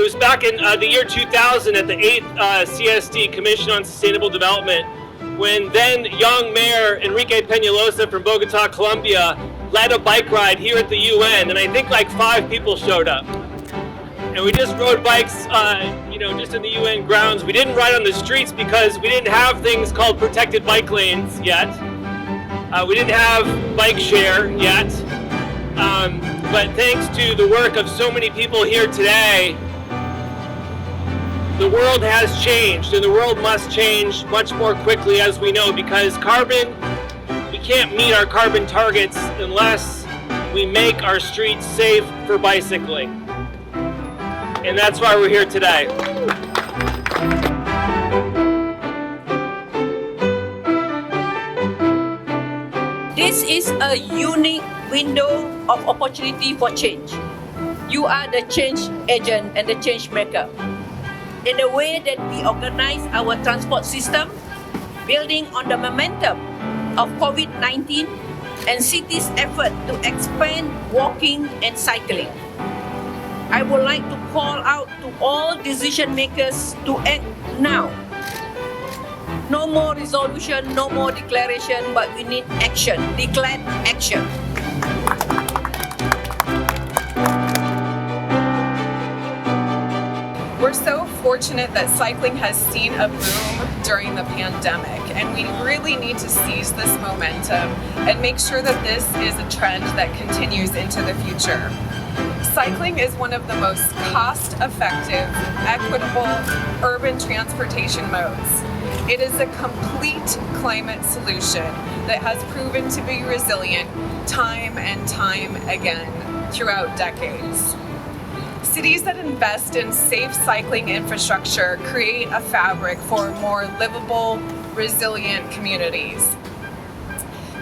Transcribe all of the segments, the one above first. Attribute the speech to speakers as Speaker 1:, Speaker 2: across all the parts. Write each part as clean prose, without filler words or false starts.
Speaker 1: was back in the year 2000 at the 8th CSD, Commission on Sustainable Development, when then young Mayor Enrique Peñalosa from Bogota, Colombia, led a bike ride here at the UN, and I think like 5 people showed up. And we just rode bikes, just in the UN grounds. We didn't ride on the streets because we didn't have things called protected bike lanes yet. We didn't have bike share yet. But thanks to the work of so many people here today, the world has changed, and the world must change much more quickly, as we know, because we can't meet our carbon targets unless we make our streets safe for bicycling. And that's why we're here today.
Speaker 2: This is a unique window of opportunity for change. You are the change agent and the change maker. In the way that we organize our transport system, building on the momentum of COVID-19 and cities' effort to expand walking and cycling. I would like to call out to all decision makers to act now. No more resolution, no more declaration, but we need action, declared action.
Speaker 3: We're so fortunate that cycling has seen a boom during the pandemic, and we really need to seize this momentum and make sure that this is a trend that continues into the future. Cycling is one of the most cost-effective, equitable urban transportation modes. It is a complete climate solution that has proven to be resilient time and time again throughout decades. Cities that invest in safe cycling infrastructure create a fabric for more livable, resilient communities.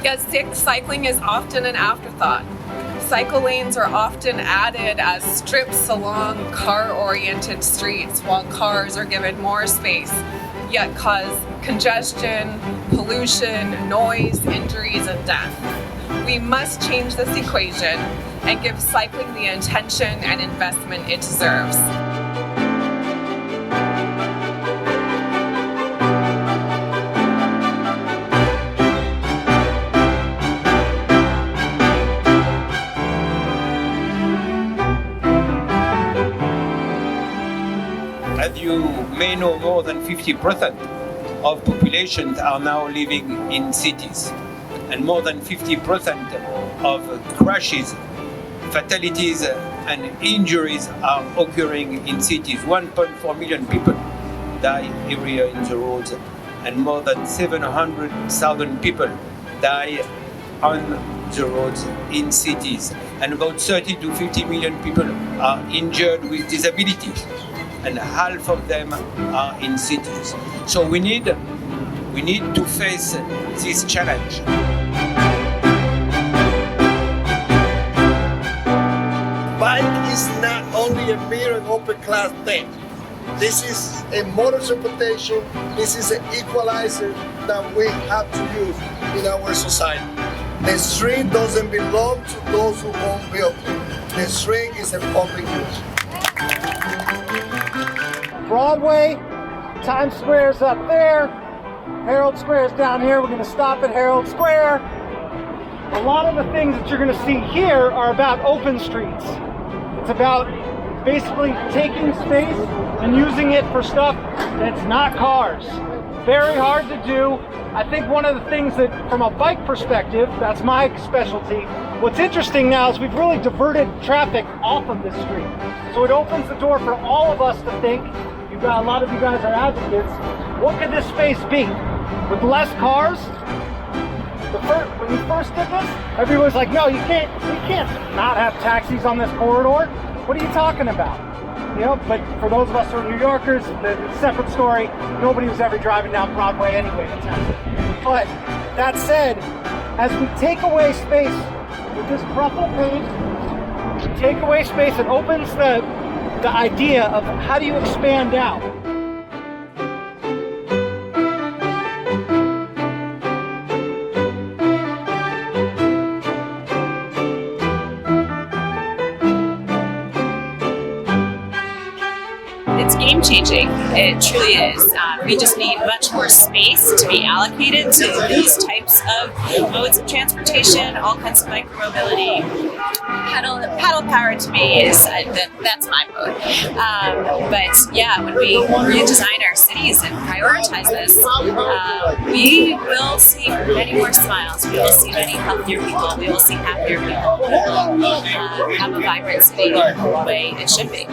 Speaker 3: Yet cycling is often an afterthought. Cycle lanes are often added as strips along car-oriented streets while cars are given more space, yet cause congestion, pollution, noise, injuries, and death. We must change this equation and give cycling the attention and investment it deserves.
Speaker 4: As you may know, more than 50% of populations are now living in cities, and more than 50% of crashes, fatalities and injuries are occurring in cities. 1.4 million people die every year in the roads, and more than 700,000 people die on the roads in cities, and about 30 to 50 million people are injured with disabilities, and half of them are in cities. So we need to face this challenge.
Speaker 5: Bike is not only a mere and open class thing. This is a motor transportation. This is an equalizer that we have to use in our society. The street doesn't belong to those who won't build it. The street is a public use.
Speaker 6: Broadway, Times Square's up there, Herald Square's down here. We're gonna stop at Herald Square. A lot of the things that you're gonna see here are about open streets. It's about basically taking space and using it for stuff that's not cars. Very hard to do. I think one of the things that, from a bike perspective, that's my specialty. What's interesting now is we've really diverted traffic off of this street. So it opens the door for all of us to think, a lot of you guys are advocates, what could this space be? With less cars? When we first did this, everybody was like, no, we can't not have taxis on this corridor. What are you talking about? But for those of us who are New Yorkers, it's a separate story. Nobody was ever driving down Broadway anyway in Texas. But that said, as we take away space with this crumple page, we take away space, it opens the idea of how do you expand out.
Speaker 7: it's game changing. It truly is. We just need much more space to be allocated to these types of modes of transportation, all kinds of micromobility. Paddle power to me is that's my mode. But yeah, when we redesign our cities and prioritize this, we will see many more smiles. We will see many healthier people. We will see happier people. We will have a vibrant city the way it should be.